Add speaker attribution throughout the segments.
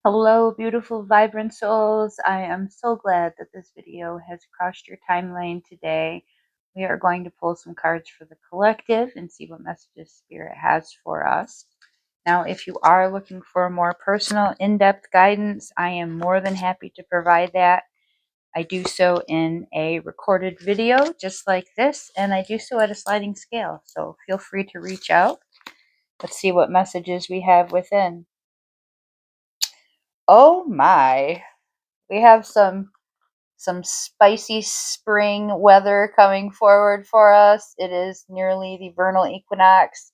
Speaker 1: Hello, beautiful, vibrant souls. I am so glad that this video has crossed your timeline today. We are going to pull some cards for the collective and see what messages Spirit has for us. Now, if you are looking for more personal, in-depth guidance, I am more than happy to provide that. I do so in a recorded video just like this, and I do so at a sliding scale. So feel free to reach out. Let's see what messages we have within. Oh my. We have some spicy spring weather coming forward for us. It is nearly the vernal equinox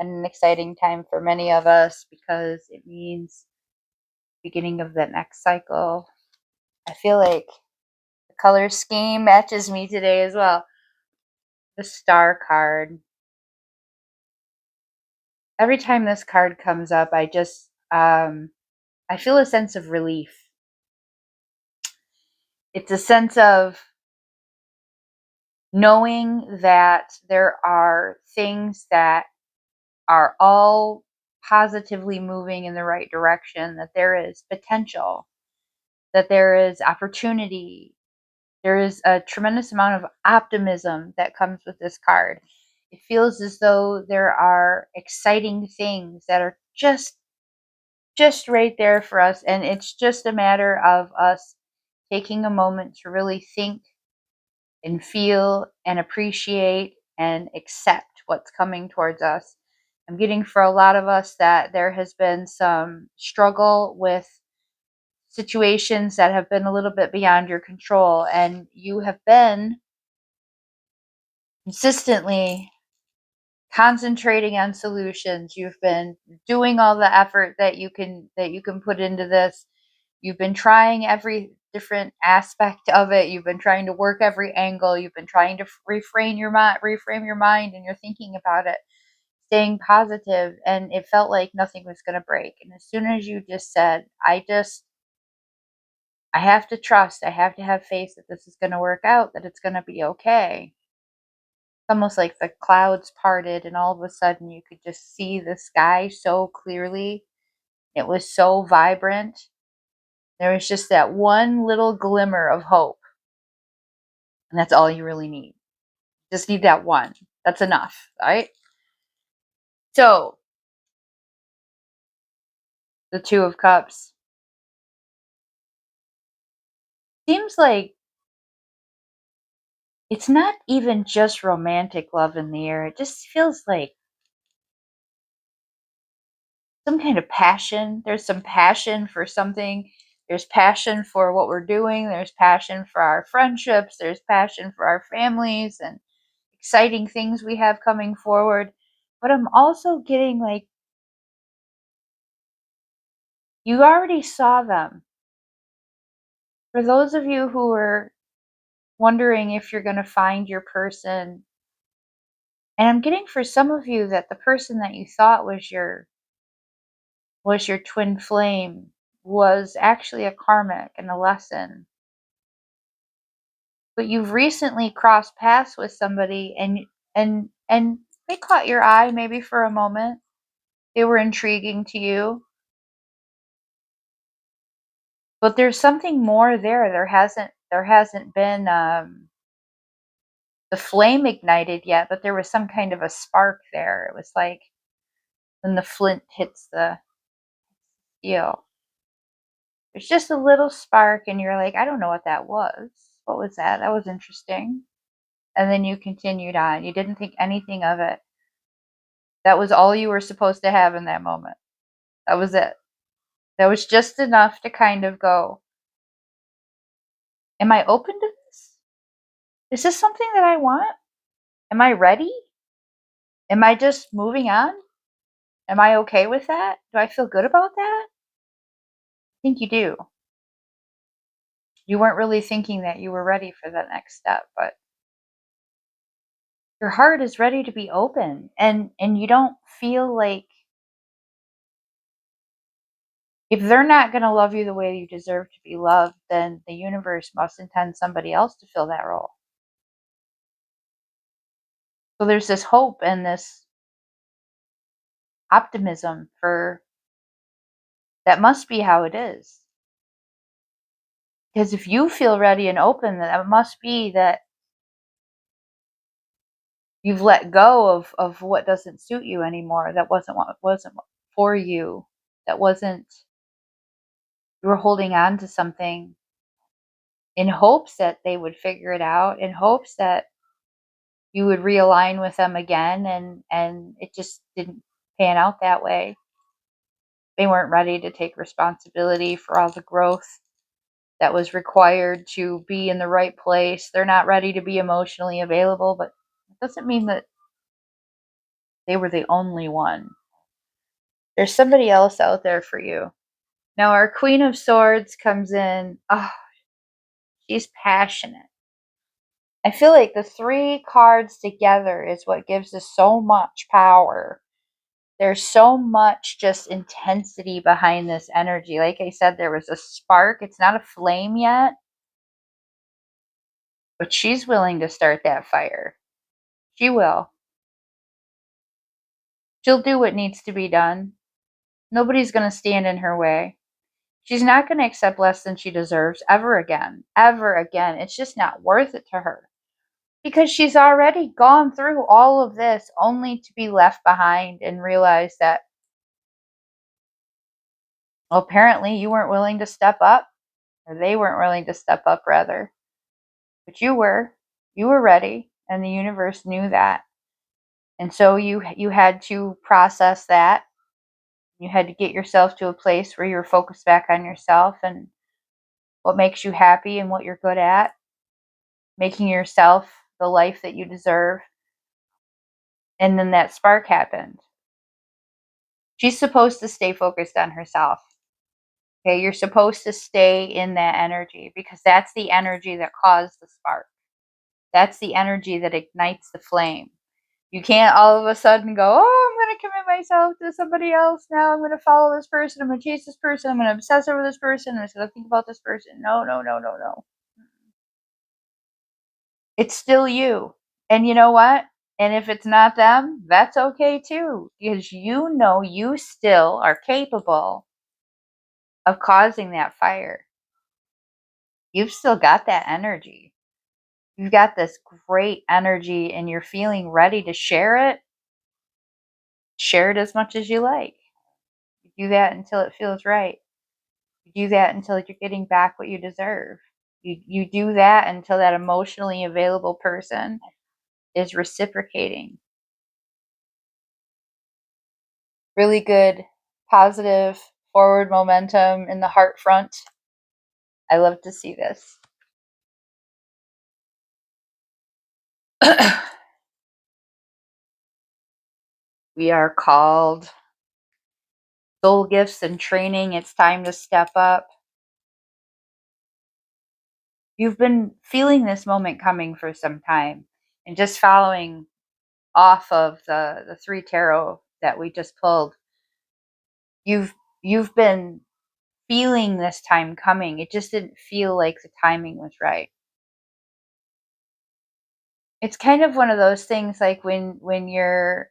Speaker 1: and an exciting time for many of us because it means beginning of the next cycle. I feel like the color scheme matches me today as well. The star card. Every time this card comes up, I just I feel a sense of relief. It's a sense of knowing that there are things that are all positively moving in the right direction, that there is potential, that there is opportunity. There is a tremendous amount of optimism that comes with this card. It feels as though there are exciting things that are just right there for us, and it's just a matter of us taking a moment to really think and feel and appreciate and accept what's coming towards us. I'm getting for a lot of us that there has been some struggle with situations that have been a little bit beyond your control, and you have been consistently concentrating on solutions. You've been doing all the effort that you can put into this. You've been trying every different aspect of it. You've been trying to work every angle. You've been trying to reframe your mind and you're thinking about it, staying positive, and it felt like nothing was going to break. And as soon as you just said, I have to trust, I have to have faith that this is going to work out, that it's going to be okay. It's almost like the clouds parted and all of a sudden you could just see the sky so clearly. It was so vibrant. There was just that one little glimmer of hope. And that's all you really need. Just need that one. That's enough, right? So, the Two of Cups. Seems like it's not even just romantic love in the air. It just feels like some kind of passion. There's some passion for something. There's passion for what we're doing. There's passion for our friendships. There's passion for our families and exciting things we have coming forward. But I'm also getting like, you already saw them. For those of you who are wondering if you're going to find your person, and I'm getting for some of you that the person that you thought was your twin flame was actually a karmic and a lesson. But you've recently crossed paths with somebody and they caught your eye maybe for a moment. They were intriguing to you. But there's something more there. There hasn't been the flame ignited yet, but there was some kind of a spark there. It was like when the flint hits the steel. There's just a little spark, and you're like, I don't know what that was. What was that? That was interesting. And then you continued on. You didn't think anything of it. That was all you were supposed to have in that moment. That was it. That was just enough to kind of go, am I open to this? Is this something that I want? Am I ready? Am I just moving on? Am I okay with that? Do I feel good about that? I think you do. You weren't really thinking that you were ready for that next step, but your heart is ready to be open, and you don't feel like if they're not going to love you the way you deserve to be loved, then the universe must intend somebody else to fill that role. So there's this hope and this optimism for That must be how it is. Because if you feel ready and open, that must be that you've let go of what doesn't suit you anymore. That wasn't for you. That wasn't, you were holding on to something in hopes that they would figure it out, in hopes that you would realign with them again, and it just didn't pan out that way. They weren't ready to take responsibility for all the growth that was required to be in the right place. They're not ready to be emotionally available, but it doesn't mean that they were the only one. There's somebody else out there for you. Now, our Queen of Swords comes in. Oh, she's passionate. I feel like the three cards together is what gives us so much power. There's so much just intensity behind this energy. Like I said, there was a spark. It's not a flame yet, but she's willing to start that fire. She will. She'll do what needs to be done. Nobody's going to stand in her way. She's not going to accept less than she deserves ever again. Ever again. It's just not worth it to her. Because she's already gone through all of this only to be left behind and realize that, well, apparently you weren't willing to step up, or they weren't willing to step up, rather. But you were. You were ready, and the universe knew that. And so you had to process that. You had to get yourself to a place where you're focused back on yourself and what makes you happy and what you're good at, making yourself the life that you deserve. And then that spark happened. She's supposed to stay focused on herself. Okay, you're supposed to stay in that energy because that's the energy that caused the spark. That's the energy that ignites the flame. You can't all of a sudden go, oh, I'm going to commit myself to somebody else now. I'm going to follow this person. I'm going to chase this person. I'm going to obsess over this person. I'm going to think about this person. No, no, no, no, no. It's still you. And you know what? And if it's not them, that's okay too. Because you know you still are capable of causing that fire. You've still got that energy. You've got this great energy and you're feeling ready to share it. Share it as much as you like. You do that until it feels right. You do that until you're getting back what you deserve. You do that until that emotionally available person is reciprocating. Really good, positive, forward momentum in the heart front. I love to see this. We are called soul gifts and training. It's time to step up. You've been feeling this moment coming for some time, and just following off of the three tarot that we just pulled, you've been feeling this time coming. It just didn't feel like the timing was right. It's kind of one of those things like when you're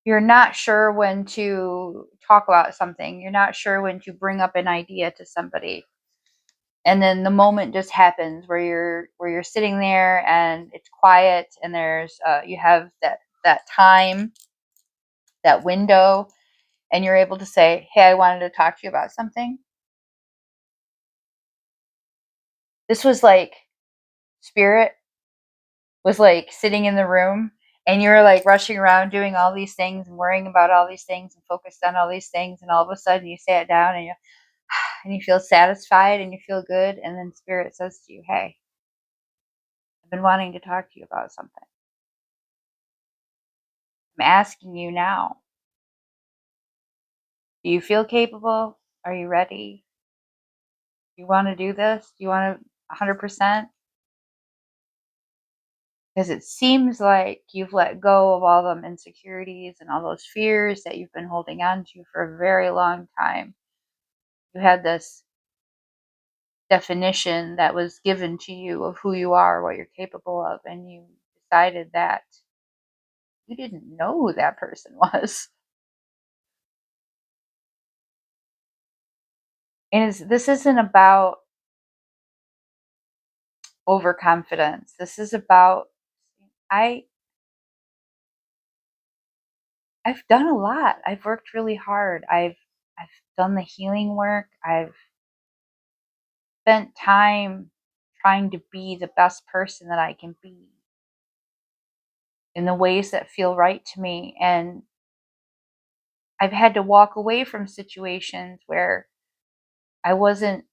Speaker 1: not sure when to talk about something. You're not sure when to bring up an idea to somebody. And then the moment just happens where you're sitting there and it's quiet and there's you have that time, that window, and you're able to say, "Hey, I wanted to talk to you about something." This was like spirit was like sitting in the room and you're like rushing around doing all these things and worrying about all these things and focused on all these things, and all of a sudden you sat down and you feel satisfied and you feel good, and then spirit says to you, "Hey, I've been wanting to talk to you about something. I'm asking you now. Do you feel capable? Are you ready? Do you want to do this? Do you want to 100%?" Because it seems like you've let go of all them insecurities and all those fears that you've been holding on to for a very long time. You had this definition that was given to you of who you are, what you're capable of, and you decided that you didn't know who that person was. This isn't about overconfidence. This is about I I've done a lot. I've worked really hard. I've done the healing work. I've spent time trying to be the best person that I can be in the ways that feel right to me. And I've had to walk away from situations where I wasn't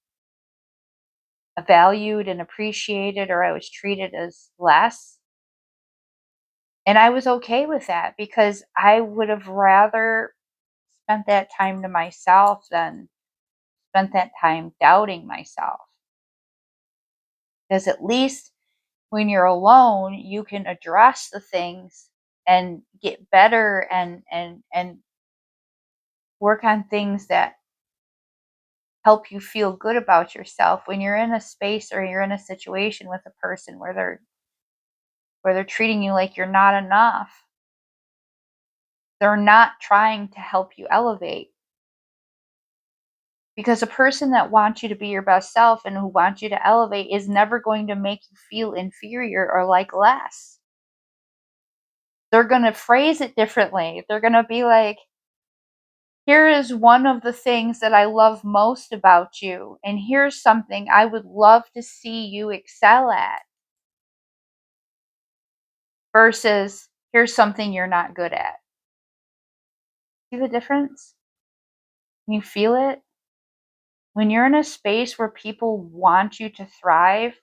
Speaker 1: valued and appreciated, or I was treated as less. And I was okay with that because I would have rather spent that time to myself than spent that time doubting myself. Because at least when you're alone, you can address the things and get better and work on things that help you feel good about yourself. When you're in a space or you're in a situation with a person where they're treating you like you're not enough, they're not trying to help you elevate. Because a person that wants you to be your best self and who wants you to elevate is never going to make you feel inferior or like less. They're going to phrase it differently. They're going to be like, here is one of the things that I love most about you, and here's something I would love to see you excel at, versus here's something you're not good at. See the difference? Can you feel it? When you're in a space where people want you to thrive,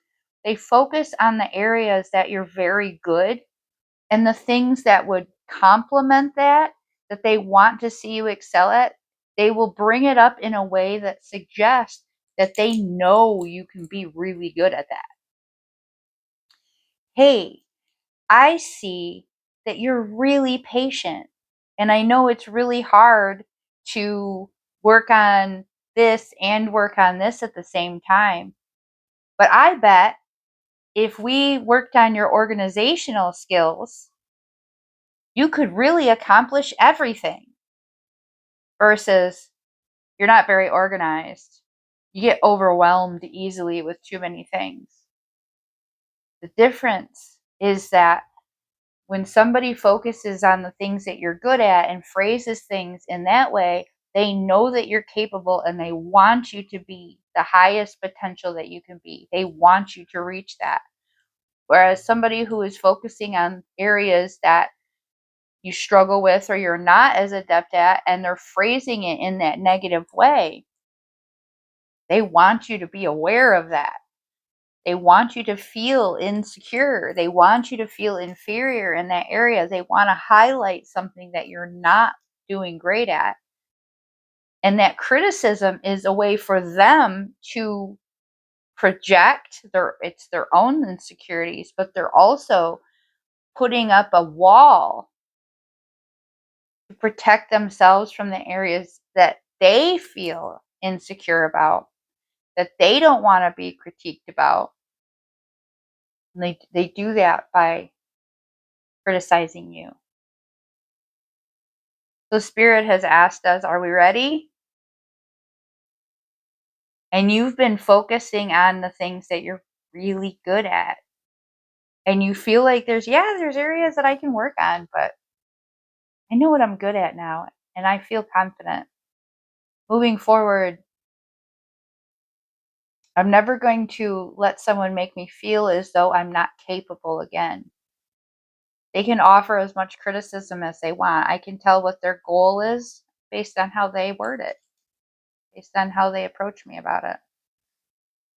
Speaker 1: they focus on the areas that you're very good, and the things that would complement that they want to see you excel at, they will bring it up in a way that suggests that they know you can be really good at that. Hey, I see that you're really patient, and I know it's really hard to work on this and work on this at the same time. But I bet if we worked on your organizational skills, you could really accomplish everything, versus you're not very organized. You get overwhelmed easily with too many things. The difference is that when somebody focuses on the things that you're good at and phrases things in that way, they know that you're capable and they want you to be the highest potential that you can be. They want you to reach that. Whereas somebody who is focusing on areas that you struggle with or you're not as adept at, and they're phrasing it in that negative way, they want you to be aware of that. They want you to feel insecure. They want you to feel inferior in that area. They want to highlight something that you're not doing great at. And that criticism is a way for them to project their own insecurities, but they're also putting up a wall to protect themselves from the areas that they feel insecure about, that they don't want to be critiqued about. And they do that by criticizing you. So Spirit has asked us, are we ready? And you've been focusing on the things that you're really good at. And you feel like there's areas that I can work on, but I know what I'm good at now and I feel confident. Moving forward, I'm never going to let someone make me feel as though I'm not capable again. They can offer as much criticism as they want. I can tell what their goal is based on how they word it, based on how they approach me about it.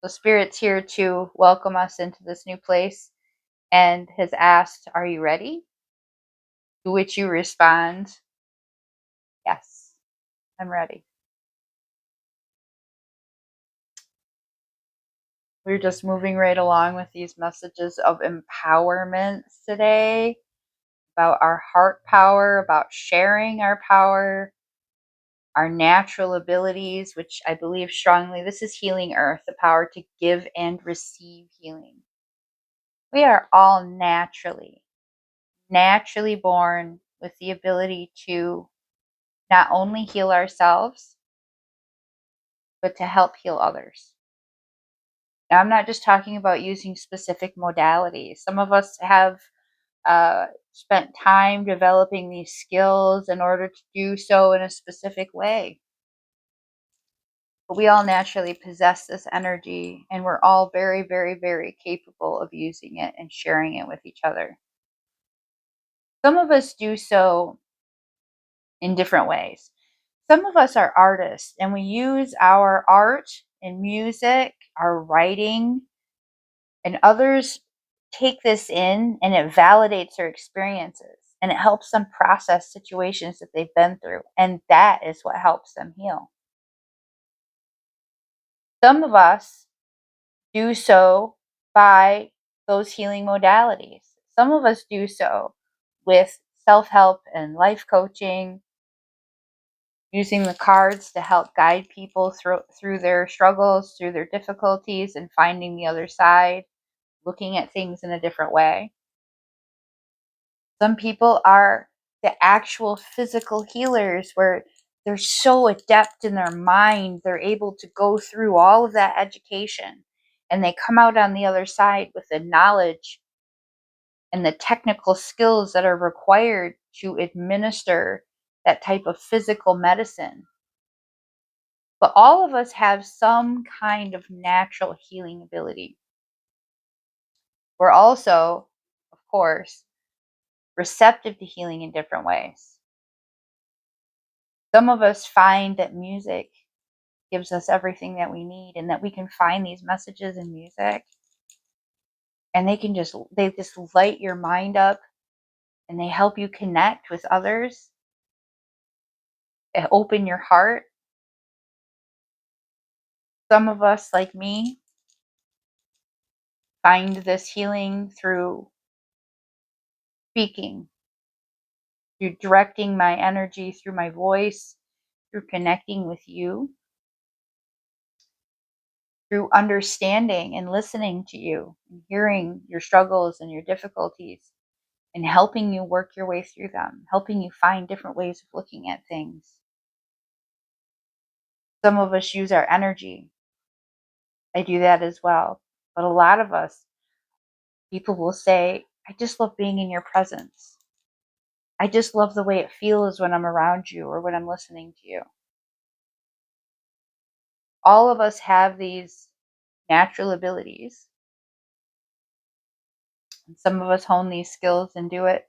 Speaker 1: So Spirit's here to welcome us into this new place and has asked, are you ready? To which you respond, yes, I'm ready. We're just moving right along with these messages of empowerment today, about our heart power, about sharing our power, our natural abilities, which I believe strongly this is healing earth, the power to give and receive healing. We are all naturally born with the ability to not only heal ourselves, but to help heal others. Now, I'm not just talking about using specific modalities. Some of us have spent time developing these skills in order to do so in a specific way. But we all naturally possess this energy, and we're all very, very, very capable of using it and sharing it with each other. Some of us do so in different ways. Some of us are artists, and we use our art and music, our writing, and others take this in and it validates their experiences and it helps them process situations that they've been through. And that is what helps them heal. Some of us do so by those healing modalities. Some of us do so with self help and life coaching, using the cards to help guide people through their struggles, through their difficulties, and finding the other side, looking at things in a different way. Some people are the actual physical healers where they're so adept in their mind, they're able to go through all of that education and they come out on the other side with the knowledge and the technical skills that are required to administer that type of physical medicine. But all of us have some kind of natural healing ability. We're also, of course, receptive to healing in different ways. Some of us find that music gives us everything that we need and that we can find these messages in music and they just light your mind up and they help you connect with others, they open your heart. Some of us, like me, find this healing through speaking, through directing my energy through my voice, through connecting with you, through understanding and listening to you, and hearing your struggles and your difficulties, and helping you work your way through them, helping you find different ways of looking at things. Some of us use our energy. I do that as well. But a lot of us, people will say, I just love being in your presence. I just love the way it feels when I'm around you or when I'm listening to you. All of us have these natural abilities. And some of us hone these skills and do it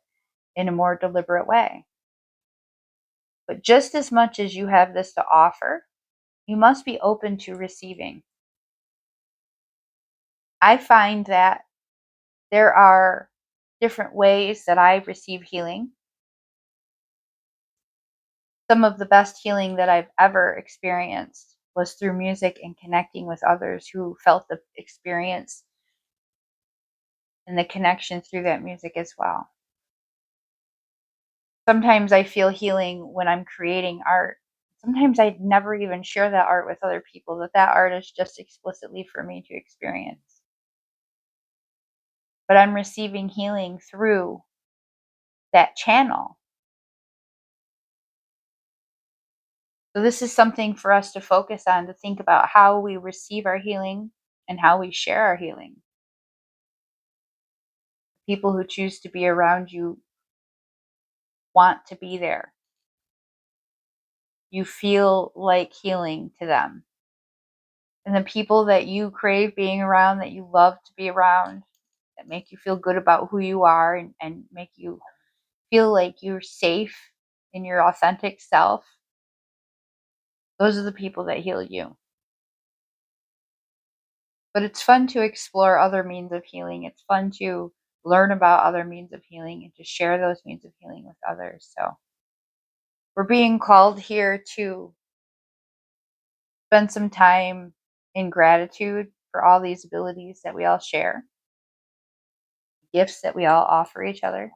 Speaker 1: in a more deliberate way. But just as much as you have this to offer, you must be open to receiving. I find that there are different ways that I receive healing. Some of the best healing that I've ever experienced was through music and connecting with others who felt the experience and the connection through that music as well. Sometimes I feel healing when I'm creating art. Sometimes I'd never even share that art with other people, that art is just explicitly for me to experience. But I'm receiving healing through that channel. So this is something for us to focus on, to think about how we receive our healing and how we share our healing. People who choose to be around you want to be there. You feel like healing to them. And the people that you crave being around, that you love to be around, that make you feel good about who you are and make you feel like you're safe in your authentic self, those are the people that heal you. But it's fun to explore other means of healing. It's fun to learn about other means of healing and to share those means of healing with others. So we're being called here to spend some time in gratitude for all these abilities that we all share, gifts that we all offer each other,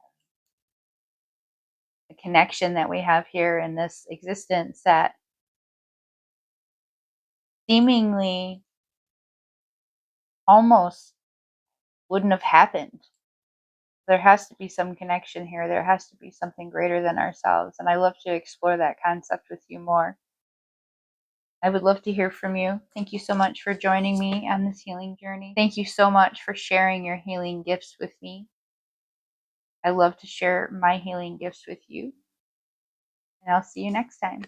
Speaker 1: the connection that we have here in this existence that seemingly almost wouldn't have happened. There has to be some connection here. There has to be something greater than ourselves. And I love to explore that concept with you more. I would love to hear from you. Thank you so much for joining me on this healing journey. Thank you so much for sharing your healing gifts with me. I love to share my healing gifts with you. And I'll see you next time.